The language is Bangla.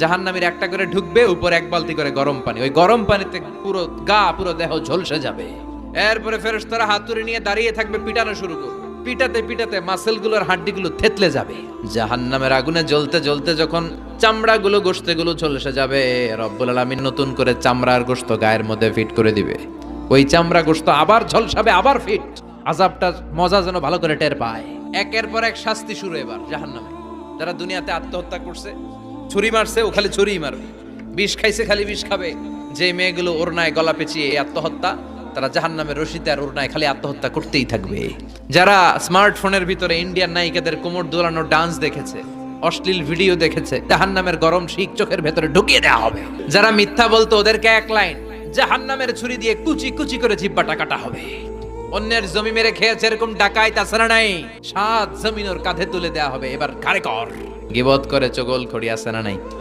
জাহান্নামীর একটা করে ঢুকবে, উপর এক বালতি করে গরম পানি, ওই গরম পানিতে পুরো গা পুরো দেহ ঝলসে যাবে। এরপরে ফেরেশতারা হাতুড়ি নিয়ে দাঁড়িয়ে থাকবে, পিটানো শুরু করবে। পিটাতে পিটাতে মাসেলগুলোর হাড্ডিগুলো থেতলে যাবে। জাহান্নামের আগুনে জ্বলতে জ্বলতে যখন চামড়াগুলো গোশতগুলো ঝলসে যাবে, রব্বুল আলামিন নতুন করে চামড়ার গোশত গায়ের মধ্যে ফিট করে দিবে। ওই চামড়া গোশত আবার ঝলসাবে, আবার ফিট। আযাবটা মজা যেন ভালো করে টের পায়। একের পর এক শাস্তি শুরু এবার জাহান্নামে। যারা দুনিয়াতে আত্মহত্যা করছে, ছুরি মারছে, ও খালি ছুরিই মারবে। বিষ খাইছে, খালি বিষ খাবে। যে মেয়েগুলো ওড়নায় গলা পেঁচিয়ে এই আত্মহত্যা, তারা জাহান্নামের রশিতে আর ওড়নায় খালি আত্মহত্যা করতেই থাকবে। যারা স্মার্টফোনের ভিতরে ইন্ডিয়ান নায়িকাদের কোমর দোলানো ডান্স দেখেছে, অশ্লীল ভিডিও দেখেছে, জাহান্নামের গরম শিক চোখের ভেতরে ঢুকিয়ে দেওয়া হবে। যারা মিথ্যা বলতো, ওদেরকে এক লাইন জাহান্নামের ছুরি দিয়ে কুচি কুচি করে জিহ্বাটা কাটা হবে। অন্যের জমি মেরে খেয়েছে এরকম ডাকাইত আছে নাই, 7 জমিন ওর কাঁধে তুলে দেওয়া হবে। এবার ঘাড়ে কর। গিবত করে চগল খড়ি আছে না নাই?